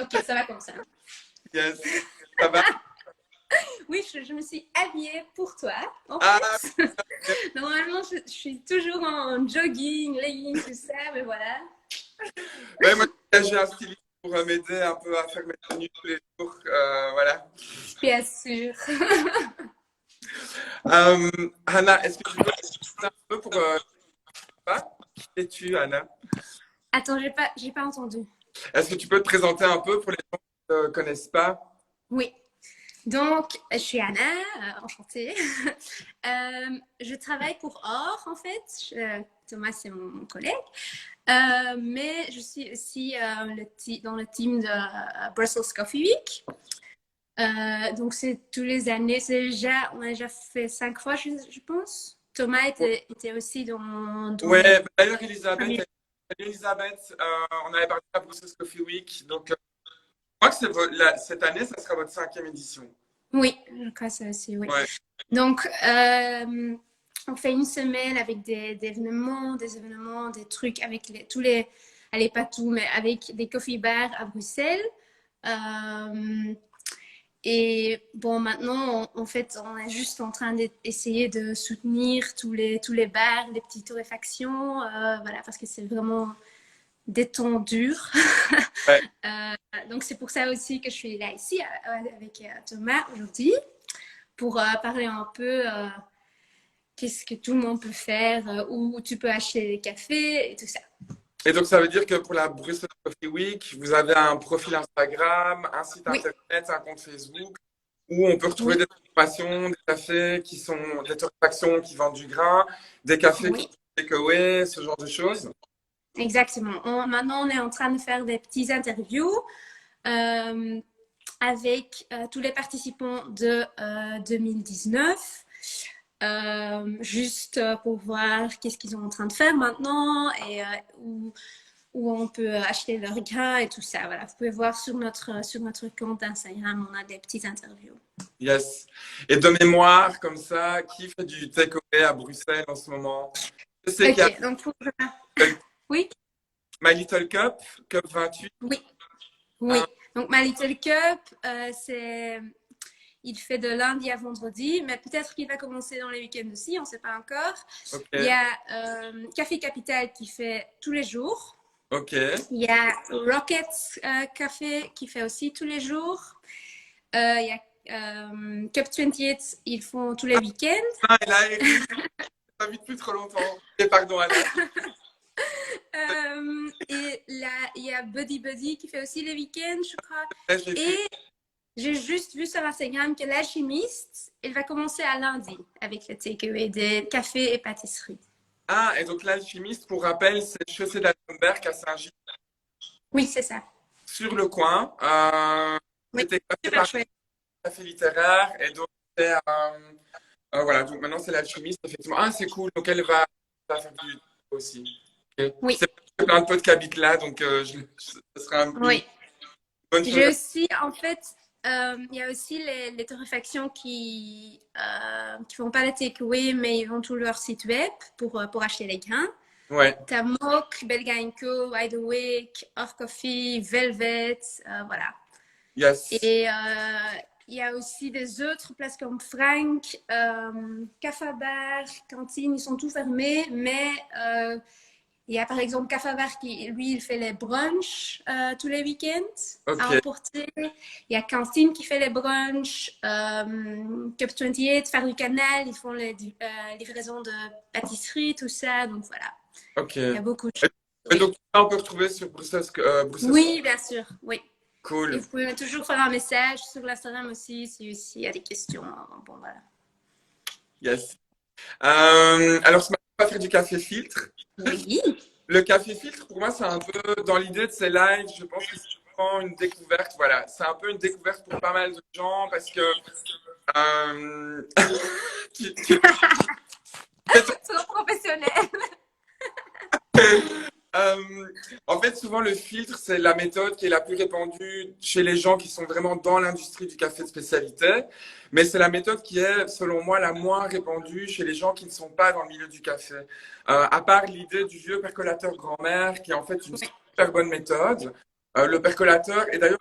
Ok, ça va comme ça. Yes. Ça va? Oui, je me suis habillée pour toi, en Ah, fait. Normalement, je suis toujours en jogging, leggings, tout ça, mais voilà. ouais, moi, j'ai un styliste pour m'aider un peu à faire mes tenues tous les jours. Voilà. Bien sûr. Anna, est-ce que tu peux un peu pour pas? Qui es-tu, Anna? Attends, j'ai pas entendu. Est-ce que tu peux te présenter un peu pour les gens qui ne te connaissent pas? Oui. Donc, je suis Anna, enchantée. Je travaille pour Or, en fait. Thomas, c'est mon collègue. Mais je suis aussi dans le team de Brussels Coffee Week. Donc, c'est tous les années. On a déjà fait 5 fois, je pense. Thomas était aussi dans le Ouais, d'ailleurs, premier. Elisabeth, on avait parlé à Brussels Coffee Week. Donc, je crois que cette année, ça sera votre cinquième édition. Oui, je crois ça aussi, oui. Ouais. Donc, on fait une semaine avec des événements, des trucs avec tous les, allez, pas tout, mais avec des coffee bars à Bruxelles. Euh, et bon, maintenant, en fait, on est juste en train d'essayer de soutenir tous les bars, les petites torréfactions, voilà, parce que c'est vraiment des temps durs. Ouais. Donc, c'est pour ça aussi que je suis là ici avec Thomas aujourd'hui pour parler un peu qu'est-ce que tout le monde peut faire, où tu peux acheter des cafés et tout ça. Et donc, ça veut dire que pour la Brussels Coffee Week, vous avez un profil Instagram, un site Oui, internet, un compte Facebook, où on peut retrouver oui, des informations, des cafés qui sont des torréfactions qui vendent du grain, des cafés qui oui, sont takeaway, ce genre de choses. exactement. Maintenant, on est en train de faire des petits interviews euh, avec tous les participants de 2019. Juste pour voir qu'est-ce qu'ils sont en train de faire maintenant et où on peut acheter leurs grains et tout ça. Voilà, vous pouvez voir sur notre compte Instagram, on a des petites interviews. Yes. Et de mémoire, comme ça, qui fait du takeaway à Bruxelles en ce moment? Je sais qu'il y a Ok, donc pour... Oui, My Little Cup, Cup 28. oui, Hein, oui. Donc My Little Cup, il fait de lundi à vendredi, mais peut-être qu'il va commencer dans les week-ends aussi, on ne sait pas encore. Il y ok, a Café Capital qui fait tous les jours. ok. Il y a Rocket Café qui fait aussi tous les jours. Il y a Cup 28, ils font tous les week-ends. Ah, et là, Eric, pas vu depuis trop longtemps. Et pardon, Anna. Et là, il y a Buddy Buddy qui fait aussi les week-ends, je crois. Là, je l'ai vu. Et j'ai juste vu sur Instagram que l'alchimiste, il va commencer à lundi avec le takeaway des cafés et pâtisseries. Ah, et donc l'alchimiste, pour rappel, c'est chaussée d'Altenberg à Saint-Gilles, Oui, c'est ça. sur le coin. Oui, C'était passé super par chouette. un café littéraire, et donc c'est voilà, donc maintenant c'est l'alchimiste, effectivement. Ah, c'est cool, donc elle va faire du aussi. Ok. Oui, C'est plein de potes qui habitent là, donc ce sera une oui. bonne chose. J'ai aussi, en fait, il y a aussi les torréfactions qui font pas le takeaway, mais ils vont tout leur site web pour acheter les grains. Ouais, T'as Mock, Belga Co, Wide Awake, Or Coffee, Velvet, voilà. yes. Et il y a aussi des autres places comme Frank, Café Bar, Cantine, ils sont tous fermés, mais il y a par exemple Café Bar qui, lui, il fait les brunchs tous les week-ends à Ok, emporter. Il y a Cantine qui fait les brunchs, Cup 28, Phare du Canal, ils font les livraisons de pâtisserie, tout ça, donc voilà. ok. Il y a beaucoup de Et, choses. et Oui. donc ça, on peut retrouver sur Bruxelles, Bruxelles. Oui, bien sûr, oui. Et Cool. vous pouvez toujours faire un message sur l'Instagram aussi s'il y a des questions. Bon, voilà. Yes. Alors, ce matin, on va faire du café filtre. Oui. Le café filtre, pour moi, c'est un peu dans l'idée de ces lives, je pense que c'est vraiment une découverte. Voilà, c'est un peu une découverte pour pas mal de gens parce que euh, tu- Trop professionnel. euh, en fait, souvent le filtre, c'est la méthode qui est la plus répandue chez les gens qui sont vraiment dans l'industrie du café de spécialité, mais c'est la méthode qui est, selon moi, la moins répandue chez les gens qui ne sont pas dans le milieu du café. À part l'idée du vieux percolateur grand-mère, qui est en fait une super bonne méthode. Le percolateur, et d'ailleurs,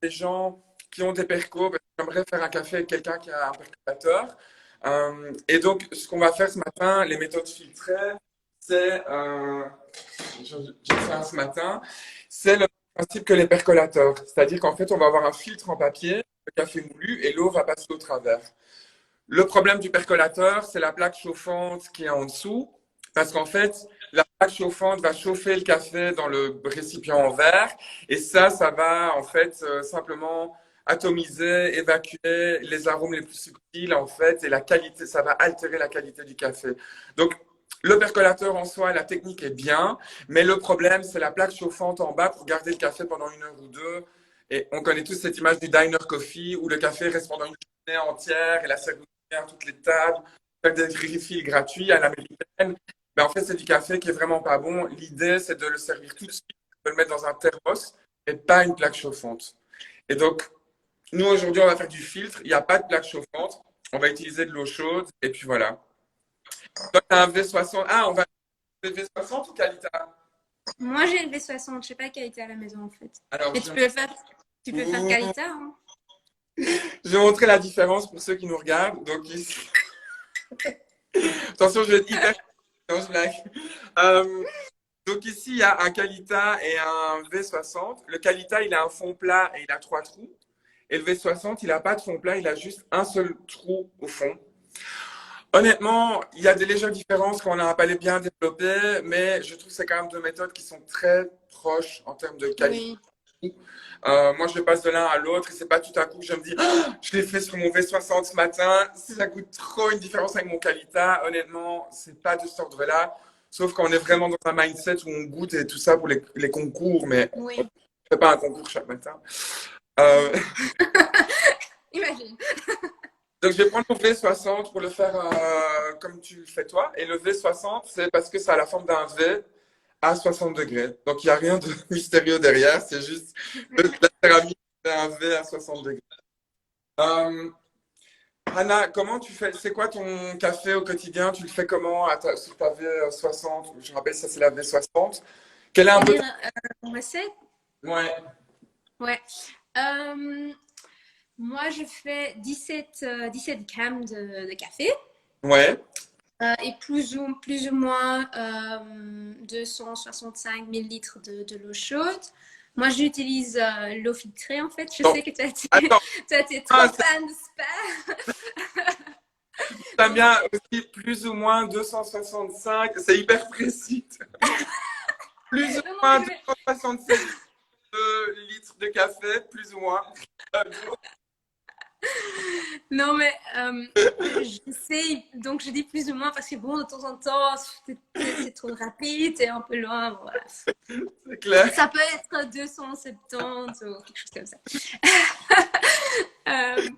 les gens qui ont des percos, parce que j'aimerais faire un café avec quelqu'un qui a un percolateur. Et donc, ce qu'on va faire ce matin, les méthodes filtrées, c'est, j'ai fait un ce matin, c'est le principe que les percolateurs. C'est-à-dire qu'en fait, on va avoir un filtre en papier, le café moulu, et l'eau va passer au travers. Le problème du percolateur, c'est la plaque chauffante qui est en dessous, parce qu'en fait, la plaque chauffante va chauffer le café dans le récipient en verre, et ça va en fait simplement atomiser, évacuer les arômes les plus subtils en fait, et la qualité, ça va altérer la qualité du café. Donc, le percolateur en soi, la technique est bien, mais le problème, c'est la plaque chauffante en bas pour garder le café pendant 1 heure ou 2. Et on connaît tous cette image du diner coffee où le café reste pendant une journée entière et la service toutes les tables, faire des refills gratuits à l'américaine. Mais en fait, c'est du café qui est vraiment pas bon. L'idée, c'est de le servir tout de suite, de le mettre dans un thermos et pas une plaque chauffante. Et donc, nous, aujourd'hui, on va faire du filtre. Il n'y a pas de plaque chauffante. On va utiliser de l'eau chaude et puis voilà. Toi, tu as un V60. Ah, on va utiliser V60 ou Calita? Moi, j'ai le V60. Je sais pas qualité à la maison, en fait. Alors, Mais tu peux faire qualité, hein. je vais montrer la différence pour ceux qui nous regardent. Donc, ici... Attention, je vais être hyper... Non, je blague. Donc ici, il y a un Calita et un V60. Le Calita, il a un fond plat et il a 3 trous. Et le V60, il n'a pas de fond plat, il a juste un seul trou au fond. Honnêtement, il y a des légères différences quand on a un palais bien développé, mais je trouve que c'est quand même 2 méthodes qui sont très proches en termes de qualité. Oui. Moi, je passe de l'un à l'autre et c'est pas tout à coup que je me dis, ah, je l'ai fait sur mon V60 ce matin, ça coûte trop une différence avec mon Calita. Honnêtement, c'est pas de cet ordre-là. Sauf quand on est vraiment dans un mindset où on goûte et tout ça pour les concours, mais Oui. on ne fait pas un concours chaque matin. Euh, Imagine. donc, je vais prendre mon V60 pour le faire comme tu le fais toi. Et le V60, c'est parce que ça a la forme d'un V à 60 degrés. Donc, il n'y a rien de mystérieux derrière. C'est juste la céramique fait un V à 60 degrés. Euh, Hannah, comment tu fais? C'est quoi ton café au quotidien? Tu le fais comment sur ta V60? Je rappelle, ça, c'est la V60. Quelle est un peu C'est-à-dire, recette? Ouais, Ouais. Moi, je fais 17 grammes de café ouais. et plus ou moins 265 millilitres de l'eau chaude. Moi, j'utilise l'eau filtrée en fait. Je Donc, sais que attends, tu es trop ah, fan de spa. ça Donc, vient aussi plus ou moins 265. C'est hyper précis. Plus ou non, moins non, 267 litres de café, plus ou moins. non, mais je sais, donc je dis plus ou moins parce que bon, de temps en temps, c'est trop rapide, c'est un peu loin. Voilà. C'est clair. Ça peut être 270 ou quelque chose comme ça. euh,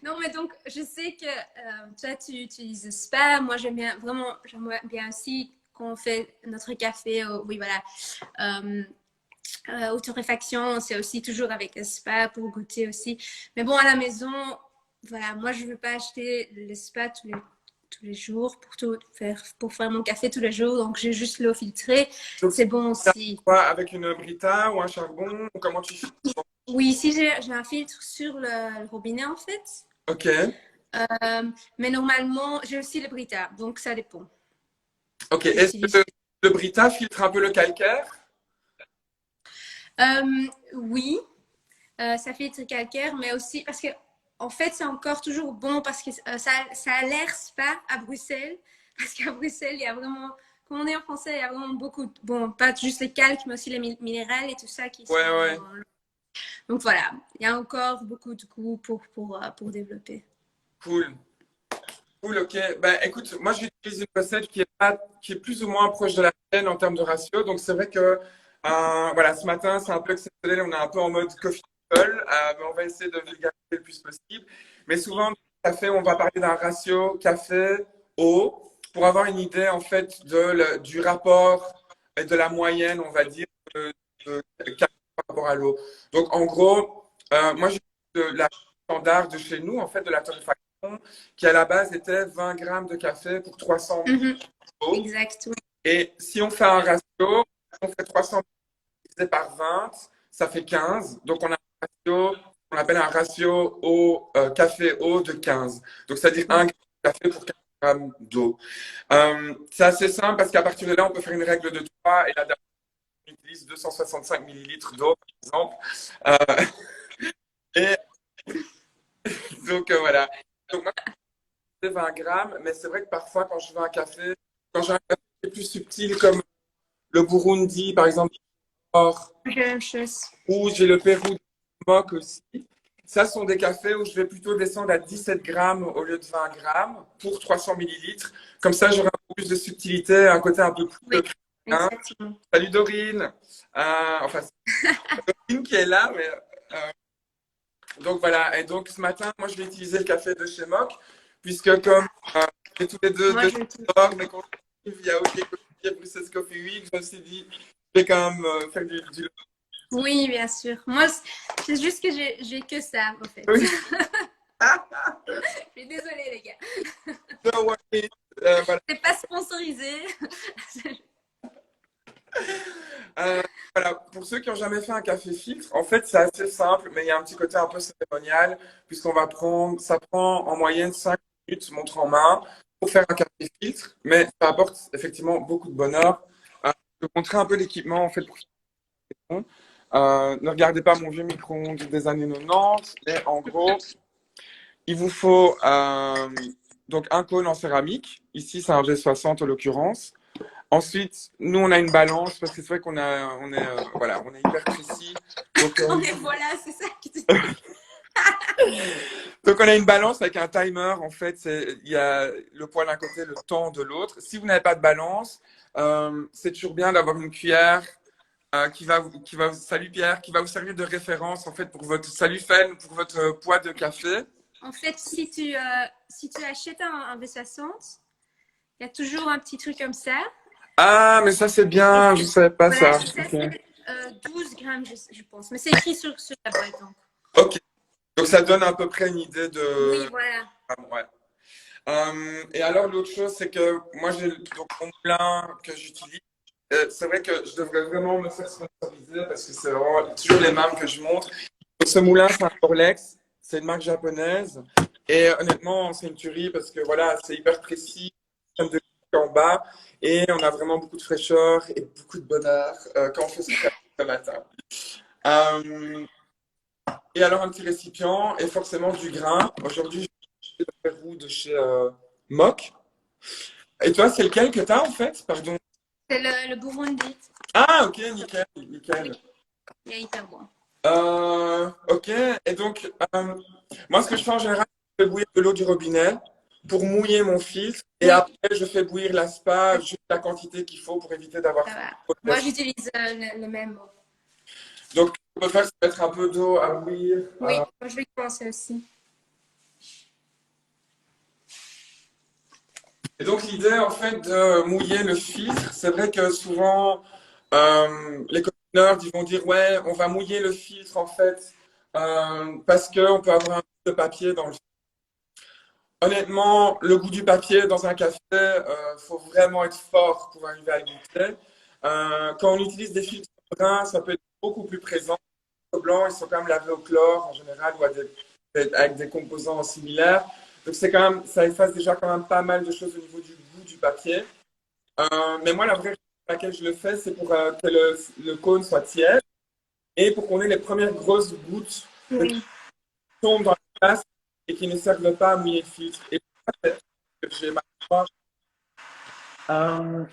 non, mais donc, je sais que toi, tu utilises Spa. Moi, j'aime bien aussi qu'on fait notre café. Oui, voilà. Au torréfaction, c'est aussi toujours avec un spa pour goûter aussi. Mais bon, à la maison, voilà, moi, je ne veux pas acheter le spa tous les jours pour faire mon café tous les jours. Donc, j'ai juste l'eau filtrée. Donc, C'est bon aussi. quoi, avec une brita ou un charbon, ou comment tu fais? Oui, ici, j'ai un filtre sur le robinet, en fait. Ok, Mais normalement, j'ai aussi le Brita, donc ça dépend. ok. Est-ce que J'utilise. le brita filtre un peu le calcaire? Oui, ça filtre calcaire, mais aussi parce que, en fait, c'est encore toujours bon parce que ça a l'air spa à Bruxelles. Parce qu'à Bruxelles, il y a vraiment, comme on est en français, il y a vraiment beaucoup, bon, pas juste les calques, mais aussi les minérales et tout ça qui sont. Ouais, ouais. Donc voilà, il y a encore beaucoup de goût pour développer. Cool. Cool, ok. Ben, écoute, moi, j'utilise une recette qui est plus ou moins proche de la tienne en termes de ratio. Donc, c'est vrai que, voilà, ce matin, c'est un peu exceptionnel. On est un peu en mode coffee people, mais on va essayer de vulgariser le plus possible. Mais souvent, dans le café, on va parler d'un ratio café-eau pour avoir une idée, en fait, du rapport et de la moyenne, on va dire, de café par rapport à l'eau. Donc, en gros, moi, j'utilise la standard de chez nous, en fait, de la torréfaction qui à la base était 20 grammes de café pour 300 Mhm. d'eau. Exact, oui. Et si on fait un ratio, on fait 300 divisé par 20, ça fait 15. Donc, on a un ratio, on appelle un ratio eau, café-eau de 15. Donc, c'est-à-dire 1 gramme de café pour 15 grammes d'eau. C'est assez simple parce qu'à partir de là, on peut faire une règle de 3 et là, on utilise 265 millilitres d'eau, par exemple. Et donc, voilà. Donc, moi, je fais 20 grammes, mais c'est vrai que parfois, quand je veux un café, quand j'ai un café plus subtil comme le Burundi, par exemple, C'est la même chose. ou j'ai le Pérou de Moc aussi. Ça sont des cafés où je vais plutôt descendre à 17 grammes au lieu de 20 grammes pour 300 millilitres. Comme ça, j'aurai un peu plus de subtilité, un côté un peu plus Oui, hein. exactement. Salut Dorine. Enfin, c'est Dorine qui est là, mais donc voilà. Et donc ce matin, moi, je vais utiliser le café de chez Moc, puisque comme on est tous les deux Moi, de je trouve. sport, mais qu'on il y a OK Coffee et Bruxelles Coffee Week, je me suis dit, je vais quand même faire du... Oui, bien sûr. Moi, c'est juste que j'ai que ça, en fait. Oui. Je suis désolée, les gars. No worries. Voilà. C'est pas sponsorisé. Euh, voilà, pour ceux qui n'ont jamais fait un café filtre, en fait, c'est assez simple, mais il y a un petit côté un peu cérémonial, puisqu'on va prendre, ça prend en moyenne 5 minutes, montre en main, pour faire un café filtre, mais ça apporte effectivement beaucoup de bonheur. Je vais vous montrer un peu l'équipement, en fait, pour faire ça. Ne regardez pas mon vieux micro-ondes des années 90, mais en gros, il vous faut donc un cône en céramique. Ici, c'est un G60 en l'occurrence. Ensuite, nous, on a une balance parce que c'est vrai voilà, on est hyper précis. Donc, Mais voilà, c'est ça que tu donc, on a une balance avec un timer. En fait, il y a le poids d'un côté, le temps de l'autre. Si vous n'avez pas de balance, c'est toujours bien d'avoir une cuillère salut Pierre, qui va vous servir de référence en fait pour votre salut Fen, pour votre poids de café. En fait, si tu achètes un V60, il y a toujours un petit truc comme ça. Ah, mais ça c'est Et bien, je savais pas voilà, ça. et ça, Ok. c'est 12 grammes, je pense. Mais c'est écrit sur la boîte, donc. Ok. Donc ça donne à peu près une idée Oui, de. voilà. Ouais. Et alors l'autre chose, c'est que moi j'ai donc mon moulin que j'utilise. C'est vrai que je devrais vraiment me faire sponsoriser parce que c'est vraiment toujours les mêmes que je montre. Donc, ce moulin, c'est un Rolex, c'est une marque japonaise. Et honnêtement, c'est une tuerie parce que voilà, c'est hyper précis, de en bas, et on a vraiment beaucoup de fraîcheur et beaucoup de bonheur quand on fait ce café le matin. Euh, et alors un petit récipient et forcément du grain. Aujourd'hui, j'ai le Pérou de chez Moc. Et toi, c'est lequel que tu as en fait? Pardon. C'est le Burundi. Ah, ok, nickel, Oui, nickel. il est hyper bon. Ok, et donc, moi, ce que je fais en général, je fais bouillir de l'eau du robinet pour mouiller mon filtre. Et Oui, après, je fais bouillir la spa, juste la quantité qu'il faut pour éviter d'avoir ça va. trop de Moi, graisse. j'utilise le même mot. Donc, ce qu'on peut faire, c'est mettre un peu d'eau à bouillir. Oui, moi, je vais commencer aussi. Et donc, l'idée, en fait, de mouiller le filtre, c'est vrai que souvent, les copineurs, ils vont dire, ouais, on va mouiller le filtre, en fait, parce qu'on peut avoir un peu de papier dans le filtre. Honnêtement, le goût du papier dans un café, faut vraiment être fort pour arriver à le goûter. Quand on utilise des filtres bruns, ça peut être beaucoup plus présent. Les blancs, ils sont quand même lavés au chlore en général ou avec des composants similaires. Donc c'est quand même, ça efface déjà quand même pas mal de choses au niveau du goût du papier. Mais moi, la vraie raison pour laquelle je le fais, c'est pour que le cône soit tiède et pour qu'on ait les premières grosses gouttes de qui Oui. tombent dans la glace et qui ne servent pas à mouiller le filtre. Et j'ai ma euh,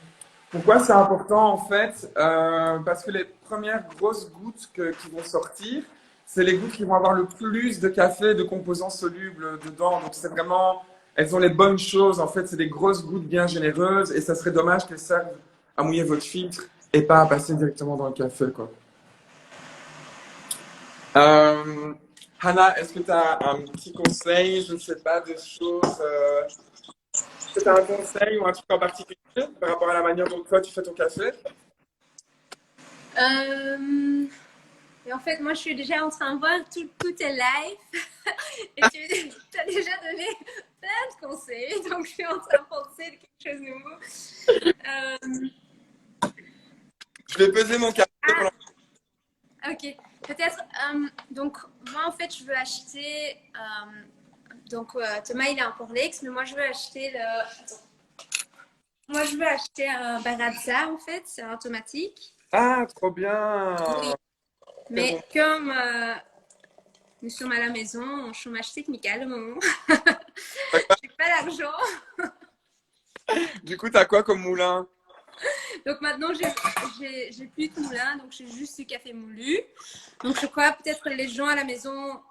pourquoi c'est important en fait? Parce que les premières grosses gouttes qui vont sortir, c'est les gouttes qui vont avoir le plus de café, de composants solubles dedans. Donc c'est vraiment, elles ont les bonnes choses. En fait, c'est des grosses gouttes bien généreuses et ça serait dommage qu'elles servent à mouiller votre filtre et pas à passer directement dans le café, quoi. Hannah, est-ce que tu as un petit conseil, je ne sais pas, des choses est-ce que tu as un conseil ou un truc en particulier par rapport à la manière dont toi tu fais ton café? Et en fait, moi, je suis déjà en train de voir tout tes lives. Et tu as déjà donné plein de conseils. Donc, je suis en train de penser de quelque chose de nouveau. Je vais peser mon café Ah, pendant Ok, peut-être. Donc, moi, en fait, je veux acheter. Donc, Thomas, il a un Porlex, mais moi, je veux acheter le. Attends. Moi, je veux acheter un Barazza, en fait, c'est un automatique. Ah, trop bien. Oui. Très bon. Mais comme nous sommes à la maison en chômage technique au moment, j'ai pas l'argent. Du coup, t'as quoi comme moulin? Donc maintenant, j'ai plus de moulin, donc j'ai juste du café moulu. Donc je crois peut-être les gens à la maison,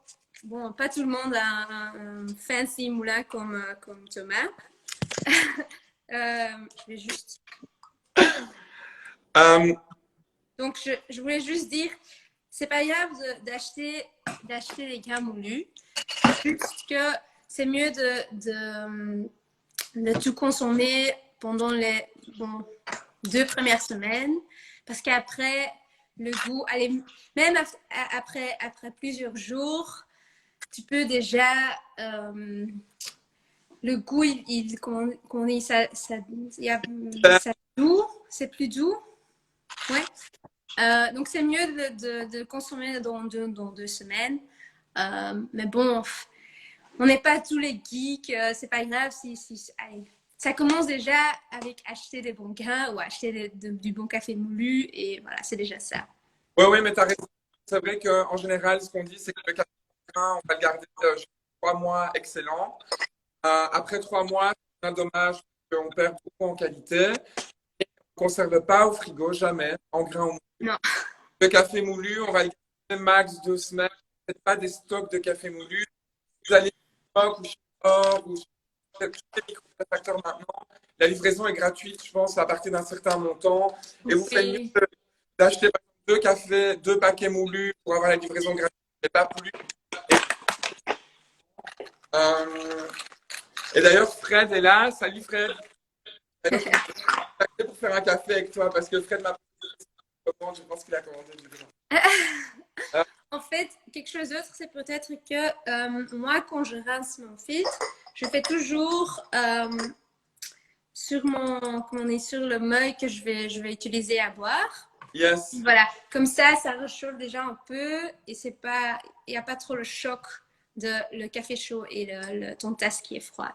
bon, pas tout le monde a un fancy moulin comme Thomas. Je vais juste. Euh, Donc je voulais juste dire, c'est pas grave d'acheter les grains moulus, juste que c'est mieux de tout consommer pendant les deux premières semaines, parce qu'après, le goût, allez, même après plusieurs jours, tu peux déjà, le goût, comment on dit, ça doux, c'est plus doux, ouais. Donc c'est mieux de consommer dans 2 semaines. Mais bon, on n'est pas tous les geeks, c'est pas grave allez, ça commence déjà avec acheter des bons grains ou acheter du bon café moulu et voilà, c'est déjà ça. ouais, ouais, mais t'as raison. C'est vrai qu'en général, ce qu'on dit, c'est que le café, on va le garder 3 mois excellent. Après 3 mois, c'est un dommage qu'on perd beaucoup en qualité. On ne conserve pas au frigo, jamais, en grains ou moulu. Non. Le café moulu, on va le garder max 2 semaines. Faites pas des stocks de café moulu. Vous allez ou chez Or ou chez les micro-facteurs maintenant. La livraison est gratuite, je pense, à partir d'un certain montant. Et vous faites mieux Oui. d'acheter par exemple 2 paquets moulus pour avoir la livraison gratuite, et pas plus. Euh, et d'ailleurs, Fred est là. Salut Fred. Je vais contacter pour faire un café avec toi parce que Fred m'a commandé, je pense qu'il a commandé du coup. En fait, quelque chose d'autre, c'est peut-être que moi, quand je rince mon filtre, je fais toujours sur le meuble que je vais utiliser à boire. Yes. Voilà, comme ça réchauffe déjà un peu et il n'y a pas trop le choc de le café chaud et ton tasse qui est froide.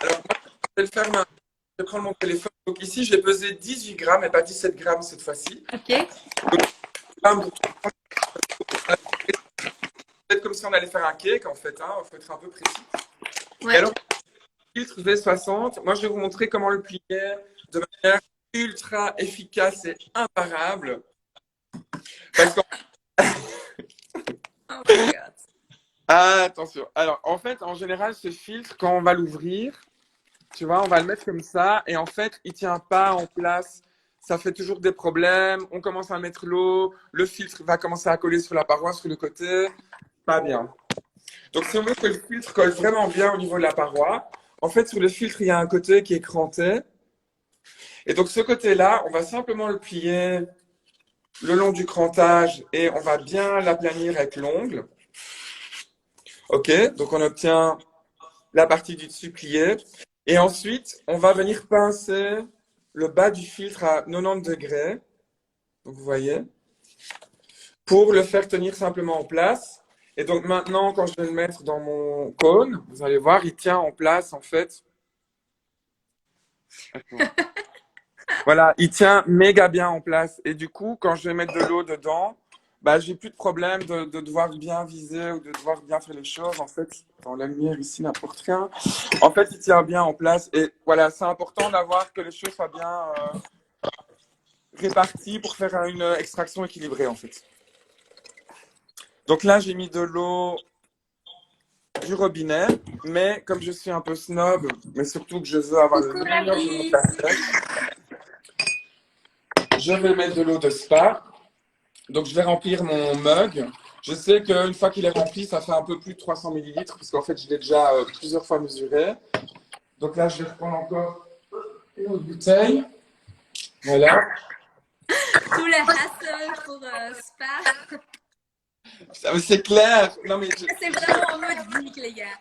Alors, moi, je vais le faire maintenant. Je vais prendre mon téléphone. Donc, ici, j'ai pesé 18 grammes et pas 17 grammes cette fois-ci. Ok. Peut-être comme si on allait faire un cake, en fait. Il faut être un peu précis. Ouais. Et alors, le filtre V60, moi, je vais vous montrer comment le plier de manière ultra efficace et imparable. Parce qu'en Oh my God. attention. Alors, en fait, en général, ce filtre, quand on va l'ouvrir, tu vois, on va le mettre comme ça et en fait, il tient pas en place. Ça fait toujours des problèmes. On commence à mettre l'eau, le filtre va commencer à coller sur la paroi, sur le côté. Pas bien. Donc, si on veut que le filtre colle vraiment bien au niveau de la paroi, en fait, sur le filtre, il y a un côté qui est cranté. Et donc, ce côté-là, on va simplement le plier le long du crantage et on va bien l'aplanir avec l'ongle. OK? Donc, on obtient la partie du dessus pliée. Et ensuite, on va venir pincer le bas du filtre à 90 degrés. Donc, vous voyez, pour le faire tenir simplement en place. Et donc maintenant, quand je vais le mettre dans mon cône, vous allez voir, il tient en place en fait. Voilà, il tient méga bien en place. Et du coup, quand je vais mettre de l'eau dedans, bah, j'ai plus de problème de devoir bien viser ou de devoir bien faire les choses. En fait, dans la lumière ici n'apporte rien. En fait, il tient bien en place. Et voilà, c'est important d'avoir que les choses soient bien réparties pour faire une extraction équilibrée en fait. Donc là, j'ai mis de l'eau du robinet, mais comme je suis un peu snob, mais surtout que je veux avoir le Coucou la meilleur de mon vie. café, je vais mettre de l'eau de spa. Donc je vais remplir mon mug. Je sais qu'une fois qu'il est rempli, ça fait un peu plus de 300 millilitres, parce qu'en fait, je l'ai déjà plusieurs fois mesuré. Donc là, je vais reprendre encore une autre bouteille. Voilà. Tout le hassle pour Spa. C'est clair. Non, mais C'est vraiment en mode geek, les gars.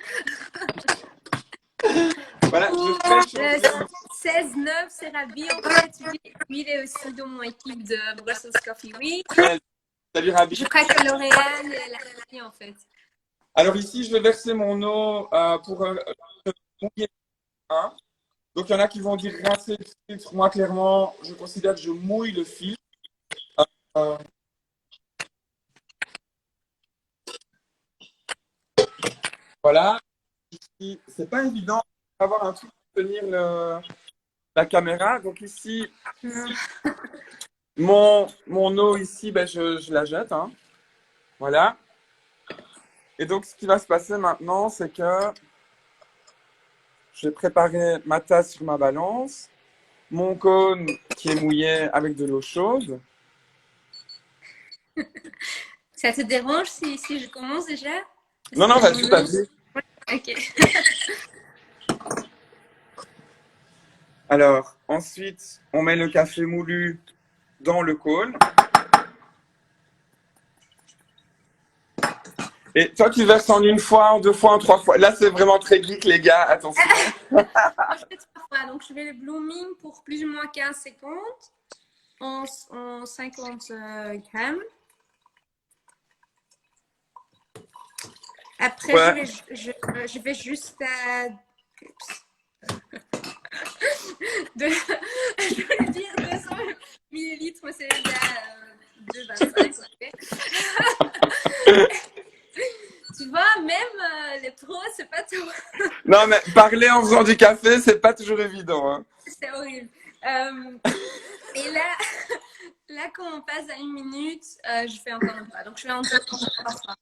voilà, je fais chauffer. 16-9, c'est ravi en fait. Lui, il est aussi dans mon équipe de Brussels Coffee Week. Ça lui ravit. Je craque L'Oréal et la Harry, en fait. Alors ici, je vais verser mon eau pour mouiller le bain. Donc il y en a qui vont dire rincer le filtre. Moi, clairement, je considère que je mouille le filtre. Euh, voilà. Ici, c'est pas évident d'avoir un truc pour tenir la caméra. Donc ici, Non. mon eau ici, ben, je la jette. Hein. Voilà. Et donc, ce qui va se passer maintenant, c'est que je vais préparer ma tasse sur ma balance, mon cône qui est mouillé avec de l'eau chaude. Ça te dérange si je commence déjà? Non, Parce non, que mon vas-y, nom... vas-y. Ok. Alors, ensuite, on met le café moulu dans le cône. Et toi, tu verses en une fois, en deux fois, en trois fois. Là, c'est vraiment très geek, les gars. Attention. Moi, je fais 3 fois. Donc, je fais le blooming pour plus ou moins 15 secondes en 50 grammes. Après, Ouais. je vais juste à... Oups. Je voulais dire 200 millilitres, mais c'est déjà 2,25. Okay. Tu vois, même les pros, c'est pas tout. Non, mais parler en faisant du café, c'est pas toujours évident. Hein. C'est horrible. Et là, là, quand on passe à 1 minute, je fais encore un pas. Donc, je fais encore 3 fois.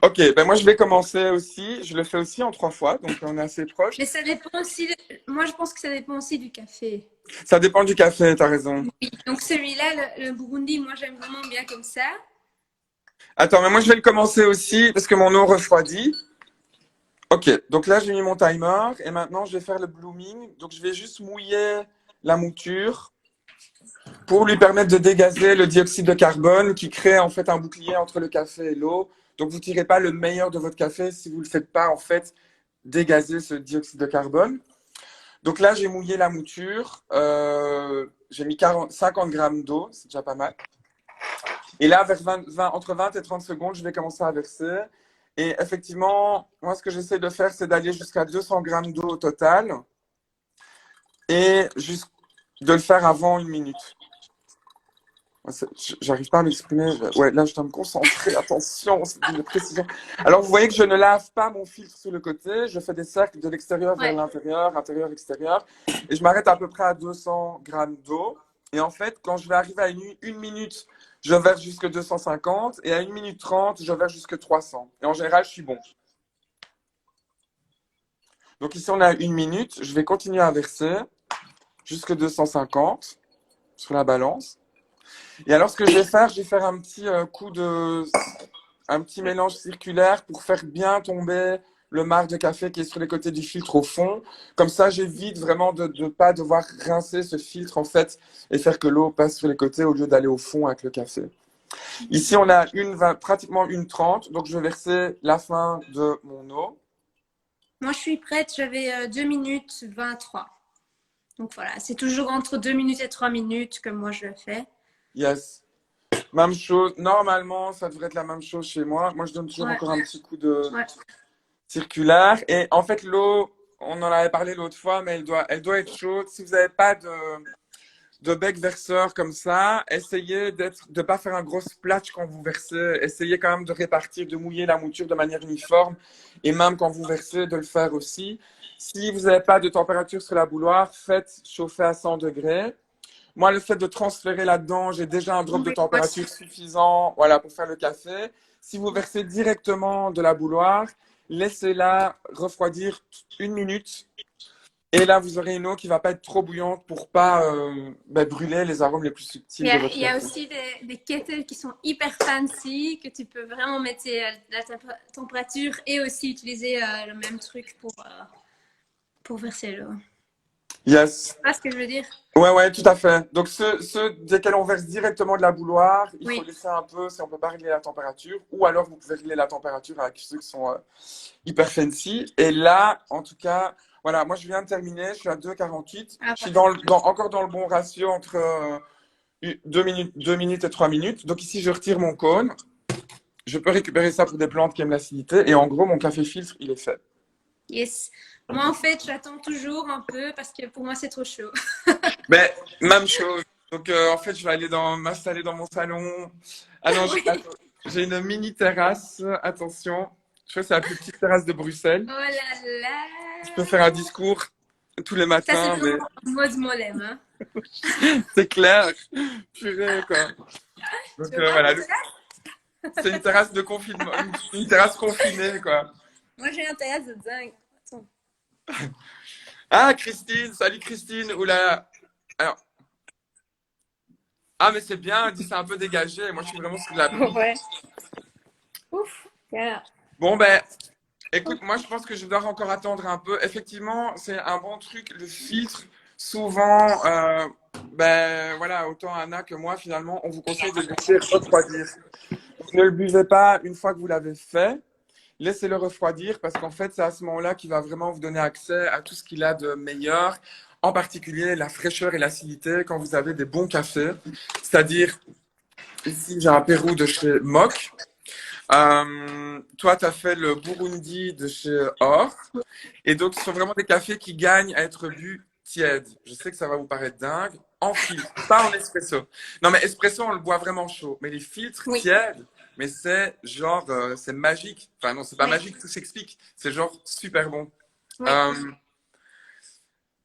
Ok, ben moi, je vais commencer aussi. Je le fais aussi en trois fois, donc on est assez proche. Mais ça dépend aussi. Moi, je pense que ça dépend aussi du café. Ça dépend du café, t'as raison. Oui. Donc, celui-là, le Burundi, moi, j'aime vraiment bien comme ça. Attends, mais moi, je vais le commencer aussi parce que mon eau refroidit. Ok, donc là, j'ai mis mon timer et maintenant, je vais faire le blooming. Donc, je vais juste mouiller la mouture pour lui permettre de dégazer le dioxyde de carbone qui crée en fait un bouclier entre le café et l'eau. Donc, vous ne tirez pas le meilleur de votre café si vous ne le faites pas en fait dégazer ce dioxyde de carbone. Donc là, j'ai mouillé la mouture. J'ai mis 50 grammes d'eau, c'est déjà pas mal. Et là, vers entre 20 et 30 secondes, je vais commencer à verser. Et effectivement, moi, ce que j'essaie de faire, c'est d'aller jusqu'à 200 grammes d'eau au total et juste de le faire avant 1 minute. J'arrive pas à m'exprimer. Ouais, là, je dois me concentrer. Attention, c'est une précision. Alors, vous voyez que je ne lave pas mon filtre sur le côté. Je fais des cercles de l'extérieur vers Ouais. l'intérieur, intérieur, extérieur. Et je m'arrête à peu près à 200 grammes d'eau. Et en fait, quand je vais arriver à une minute, je verse jusque 250. Et à 1 minute 30, je verse jusque 300. Et en général, je suis bon. Donc ici, on a 1 minute. Je vais continuer à verser jusque 250 sur la balance. Et alors, ce que je vais faire un petit un petit mélange circulaire pour faire bien tomber le marc de café qui est sur les côtés du filtre au fond. Comme ça, j'évite vraiment de ne pas devoir rincer ce filtre en fait et faire que l'eau passe sur les côtés au lieu d'aller au fond avec le café. Ici, on a pratiquement 1 30, donc je vais verser la fin de mon eau. Moi, je suis prête. J'avais 2 minutes 23. Donc voilà, c'est toujours entre 2 minutes et 3 minutes que moi je le fais. Yes. Même chose. Normalement, ça devrait être la même chose chez moi. Moi, je donne toujours Ouais. encore un petit coup de Ouais. circulaire. Et en fait, l'eau, on en avait parlé l'autre fois, mais elle doit être chaude. Si vous n'avez pas de bec verseur comme ça, essayez de ne pas faire un gros splash quand vous versez. Essayez quand même de répartir, de mouiller la mouture de manière uniforme. Et même quand vous versez, de le faire aussi. Si vous n'avez pas de température sur la bouilloire, faites chauffer à 100 degrés. Moi, le fait de transférer là-dedans, j'ai déjà un drop de température suffisant, voilà, pour faire le café. Si vous versez directement de la bouilloire, laissez-la refroidir 1 minute. Et là, vous aurez une eau qui va pas être trop bouillante pour pas brûler les arômes les plus subtils de votre Il y a café. aussi des kettles qui sont hyper fancy, que tu peux vraiment mettre la température et aussi utiliser le même truc pour verser l'eau. Yes. Tu vois ce que je veux dire? Ouais, tout à fait. Donc, ceux desquels on verse directement de la bouilloire, il faut Oui. laisser un peu si on peut pas régler la température. Ou alors, vous pouvez régler la température avec ceux qui sont hyper fancy. Et là, en tout cas, voilà, moi, je viens de terminer. Je suis à 2,48. Ah, Je suis voilà. encore dans le bon ratio entre 2 minutes et 3 minutes. Donc ici, je retire mon cône. Je peux récupérer ça pour des plantes qui aiment l'acidité. Et en gros, mon café filtre, il est fait. Yes. Moi, en fait, j'attends toujours un peu parce que pour moi, c'est trop chaud. Mais même chose. Donc en fait, je vais aller m'installer dans mon salon. Ah non, Oui. j'ai une mini terrasse. Attention. Je crois que c'est la plus petite terrasse de Bruxelles. Oh là Je peux là. faire un discours tous les Ça, c'est matins, mais vraiment en mode molem, hein. c'est clair. Purée, quoi. Tu Donc veux voir voilà, mon terrasse? c'est une terrasse de confinement, une terrasse confinée, quoi. Moi, j'ai un terrasse de dingue. Attends. Ah, Christine, salut Christine. Oula. Alors, ah, mais c'est bien, dis c'est un peu dégagé. Moi, je suis vraiment sous la pluie. Ouais. Ouf. Voilà. Bon, ben, écoute, moi, je pense que je dois encore attendre un peu. Effectivement, c'est un bon truc. Le filtre, souvent, ben, voilà, autant Anna que moi, finalement, on vous conseille de le laisser refroidir. Donc, ne le buvez pas une fois que vous l'avez fait. Laissez-le refroidir parce qu'en fait, c'est à ce moment-là qu'il va vraiment vous donner accès à tout ce qu'il a de meilleur, en particulier la fraîcheur et l'acidité quand vous avez des bons cafés. C'est-à-dire, ici, j'ai un Pérou de chez Moc. Toi, tu as fait le Burundi de chez Or. Et donc, ce sont vraiment des cafés qui gagnent à être bu tiède. Je sais que ça va vous paraître dingue. En filtre, pas en espresso. Non, mais espresso, on le boit vraiment chaud. Mais les filtres Oui. tièdes, mais c'est genre, c'est magique. Enfin, non, c'est pas Oui. magique, tout s'explique. C'est genre super bon. Oui. Euh,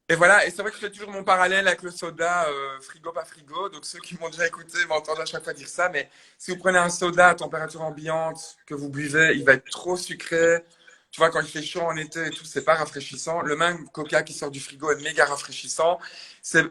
et voilà, et c'est vrai que je fais toujours mon parallèle avec le soda frigo pas frigo. Donc ceux qui m'ont déjà écouté m'entendent à chaque fois dire ça. Mais si vous prenez un soda à température ambiante que vous buvez, il va être trop sucré. Tu vois, quand il fait chaud en été et tout, c'est pas rafraîchissant. Le même Coca qui sort du frigo est méga rafraîchissant.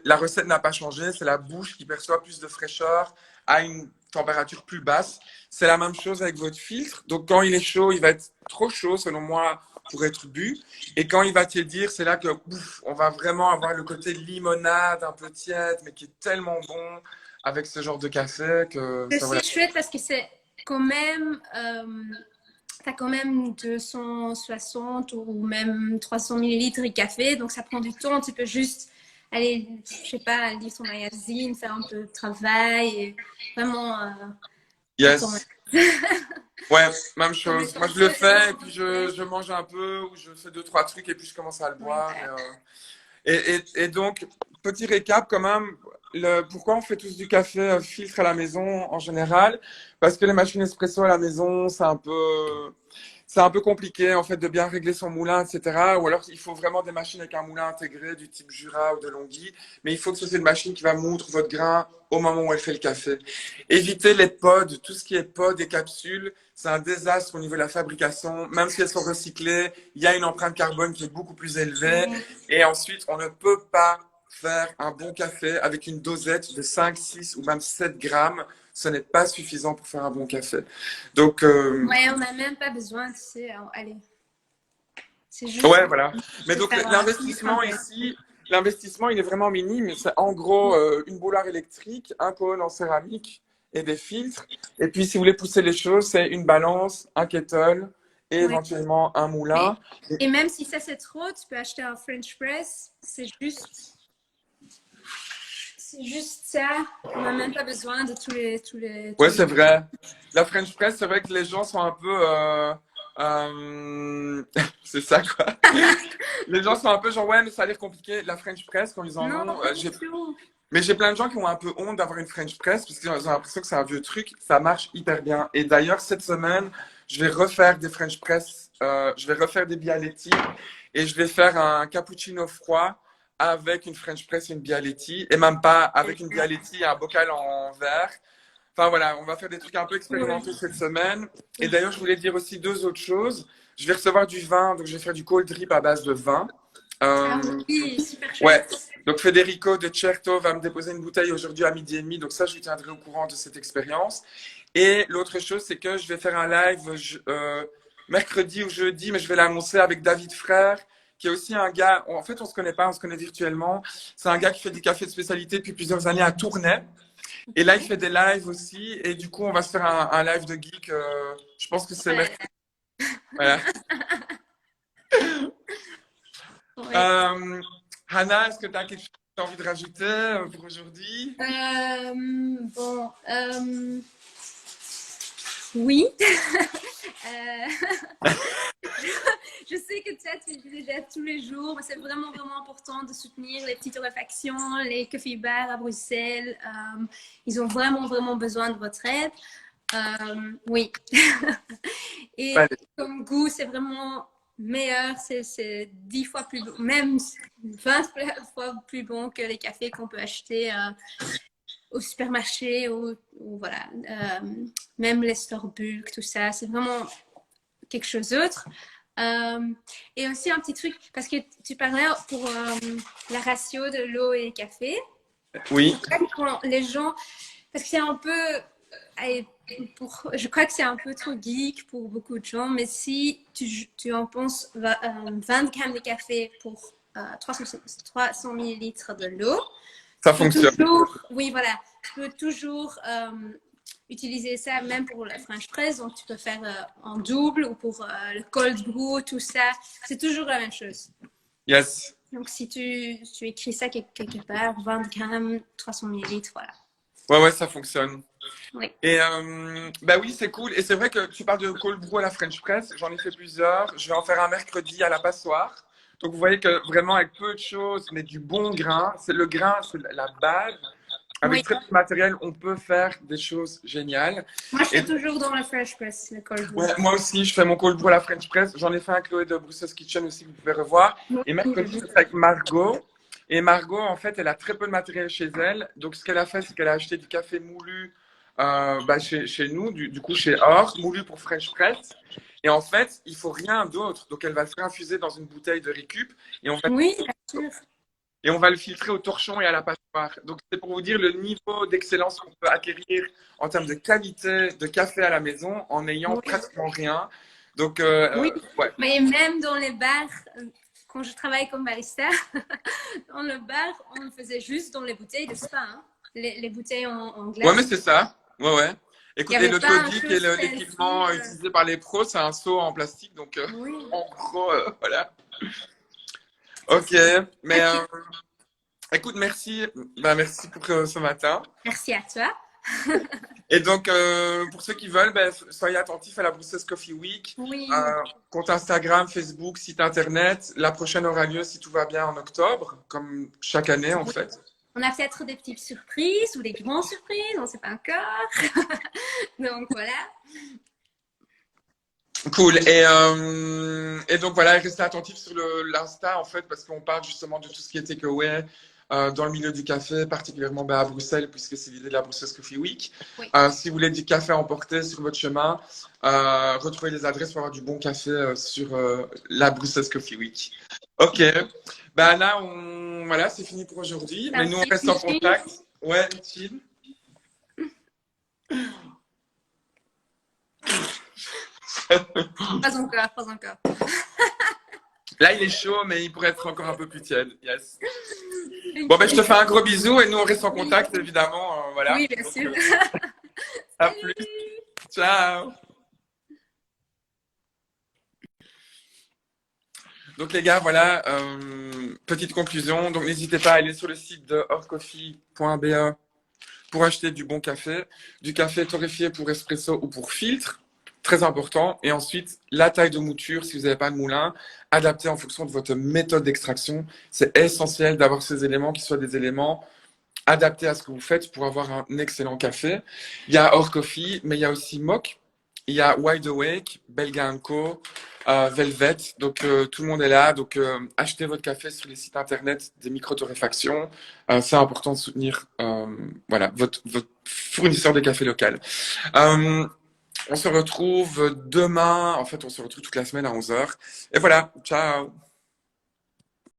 La recette n'a pas changé. C'est la bouche qui perçoit plus de fraîcheur à une température plus basse. C'est la même chose avec votre filtre. Donc quand il est chaud, il va être trop chaud selon moi pour être bu. Et quand il va tiédir, c'est là que ouf, on va vraiment avoir le côté limonade un peu tiède, mais qui est tellement bon avec ce genre de café que ça voilà. C'est chouette parce que c'est quand même, t'as quand même 260 ou même 300 millilitres de café, donc ça prend du temps. Tu peux juste aller, je sais pas, lire ton magazine, faire un peu de travail, et vraiment attends. Yes. Ouais, même Dans le chose. Moi, temps, je le c'est fais et puis je mange un peu ou je fais deux, trois trucs et puis je commence à le ouais. boire. Et donc, petit récap quand même, pourquoi on fait tous du café filtre à la maison en général? Parce que les machines espresso à la maison, c'est un peu compliqué en fait de bien régler son moulin, etc. Ou alors il faut vraiment des machines avec un moulin intégré du type Jura ou de Longhi. Mais il faut que ce soit une machine qui va moudre votre grain au moment où elle fait le café. Évitez les pods, tout ce qui est pods et capsules, c'est un désastre au niveau de la fabrication. Même si elles sont recyclées, il y a une empreinte carbone qui est beaucoup plus élevée. Et ensuite, on ne peut pas faire un bon café avec une dosette de 5, 6 ou même 7 grammes. Ce n'est pas suffisant pour faire un bon café. Donc, Ouais, on n'a même pas besoin, tu sais, allez, c'est juste ouais, voilà. Mais de donc, faire un filtre un l'investissement peu. ici, l'investissement, il est vraiment minime. C'est en gros une bouilloire électrique, un cône en céramique et des filtres. Et puis, si vous voulez pousser les choses, c'est une balance, un kettle et Ouais. éventuellement un Et, moulin. et même si ça c'est trop, tu peux acheter un French press. C'est juste ça. On n'a même pas besoin de tous Ouais, les. c'est vrai. La French press, c'est vrai que les gens sont un peu... c'est ça, quoi. Les gens sont un peu genre, ouais, mais ça a l'air compliqué. La French press, quand ils en Non, ont... pas du tout. Mais j'ai plein de gens qui ont un peu honte d'avoir une French press parce qu'ils ont l'impression que c'est un vieux truc. Ça marche hyper bien. Et d'ailleurs, cette semaine, je vais refaire des French press. Je vais refaire des Bialetti et je vais faire un cappuccino froid avec une French press et une Bialetti. Et même pas avec une Bialetti et un bocal en verre. Enfin voilà, on va faire des trucs un peu Cool. expérimentaux cette semaine. Et d'ailleurs, je voulais dire aussi deux autres choses. Je vais recevoir du vin, donc je vais faire du cold drip à base de vin. Ah Euh, oui, super ouais, chouette. donc Federico de Certo va me déposer une bouteille aujourd'hui à midi et demi. Donc ça, je vous tiendrai au courant de cette expérience. Et l'autre chose, c'est que je vais faire un live mercredi ou jeudi, mais je vais l'annoncer avec David Frère, qui est aussi un gars, en fait, on se connaît pas, on se connaît virtuellement. C'est un gars qui fait du café de spécialité depuis plusieurs années à Tournai. Et là, il fait des lives aussi. Et du coup, on va se faire un live de geek. Je pense que c'est Ouais. mercredi. Voilà. Ouais. Euh, Hannah, est-ce que tu as quelque chose tu as envie de rajouter pour aujourd'hui? Bon, oui. Euh, je sais que toi, tu les aides tous les jours, mais c'est vraiment, vraiment important de soutenir les petites torréfactions, les coffee bars à Bruxelles. Ils ont vraiment, vraiment besoin de votre aide. Oui. Et Ouais. comme goût, c'est vraiment meilleur. C'est 10 fois plus bon, même 20 fois plus bon que les cafés qu'on peut acheter au supermarché ou voilà. Même les store bulk, tout ça. C'est vraiment quelque chose d'autre. Et aussi un petit truc, parce que tu parlais pour la ratio de l'eau et le café. Oui, Quand les gens, parce que c'est un peu, je crois que c'est un peu trop geek pour beaucoup de gens, mais si tu en penses 20 grammes de café pour 300 millilitres de l'eau, ça tu peux fonctionne. toujours, oui voilà, tu peux toujours utiliser ça même pour la French press, donc tu peux faire en double ou pour le cold brew, tout ça, c'est toujours la même chose. Yes. Donc si tu écris ça quelque part, 20 grammes, 300 millilitres, voilà. Ouais, ouais, ça fonctionne. Oui. Et bah oui, c'est cool. Et c'est vrai que tu parles de cold brew à la French press. J'en ai fait plusieurs. Je vais en faire un mercredi à la passoire. Donc vous voyez que vraiment avec peu de choses, mais du bon grain, c'est le grain, c'est la base. Avec Oui. très peu de matériel, on peut faire des choses géniales. Moi, je Et fais toujours dans la French press, le cold brew. ouais, moi aussi, je fais mon cold brew à la French press. J'en ai fait un Chloé de Brussels Kitchen aussi, vous pouvez revoir. Et mercredi, c'est avec Margot. Et Margot, en fait, elle a très peu de matériel chez elle. Donc, ce qu'elle a fait, c'est qu'elle a acheté du café moulu chez nous, du coup, chez Or, moulu pour French press. Et en fait, il faut rien d'autre. Donc, elle va le faire infuser dans une bouteille de récup. Et on va, Oui, bien sûr. et on va le filtrer au torchon et à la passoire. Donc, c'est pour vous dire le niveau d'excellence qu'on peut acquérir en termes de qualité de café à la maison en n'ayant Oui. pratiquement rien. Donc, Oui. ouais. Mais même dans les bars, quand je travaille comme barista, dans le bar, on faisait juste dans les bouteilles de spa, hein. Les bouteilles en Ouais, mais glace. c'est ça. Ouais, ouais. Il n'y Écoutez, avait le pas un toddy, qui peu est fancy. l'équipement utilisé par les pros, c'est un seau en plastique. Donc, Oui, en gros, voilà. c'est Ok. ça. Mais Ok, écoute, merci. Ben, merci pour ce matin. merci à toi. Et donc, pour ceux qui veulent, ben, soyez attentifs à la Brussels Coffee Week. Oui, Compte Instagram, Facebook, site internet. La prochaine aura lieu, si tout va bien, en octobre, comme chaque année, en oui. fait. On a peut-être des petites surprises ou des grandes surprises, on ne sait pas encore. Donc voilà. Cool. Et donc voilà, restez attentifs sur l'Insta en fait, parce qu'on parle justement de tout ce qui est takeaway dans le milieu du café, particulièrement à Bruxelles, puisque c'est l'idée de la Brussels Coffee Week. Oui. Si vous voulez du café à emporter sur votre chemin, retrouvez les adresses pour avoir du bon café sur la Brussels Coffee Week. Ok. Ben là, voilà, c'est fini pour aujourd'hui. C'est Mais un nous, on petit reste en chill. contact. Ouais, chill. Pas encore, pas encore. Là, il est chaud, mais il pourrait être encore un peu plus tiède. Yes. Bon, ben, je te fais un gros bisou et nous, on reste en contact, évidemment. Voilà. Oui, bien Donc, sûr. à plus. Salut! Ciao. Donc, les gars, voilà. Petite conclusion. Donc, n'hésitez pas à aller sur le site de orcoffee.be pour acheter du bon café, du café torréfié pour espresso ou pour filtre. Très important. Et ensuite, la taille de mouture, si vous n'avez pas de moulin, adaptée en fonction de votre méthode d'extraction. C'est essentiel d'avoir ces éléments qui soient des éléments adaptés à ce que vous faites pour avoir un excellent café. Il y a Or Coffee, mais il y a aussi Mock, il y a Wide Awake, Belga Co, Velvet. Donc tout le monde est là. Donc achetez votre café sur les sites internet des micro-torréfactions. C'est important de soutenir voilà, votre fournisseur de café local. On se retrouve demain. En fait, on se retrouve toute la semaine à 11h. Et voilà, ciao.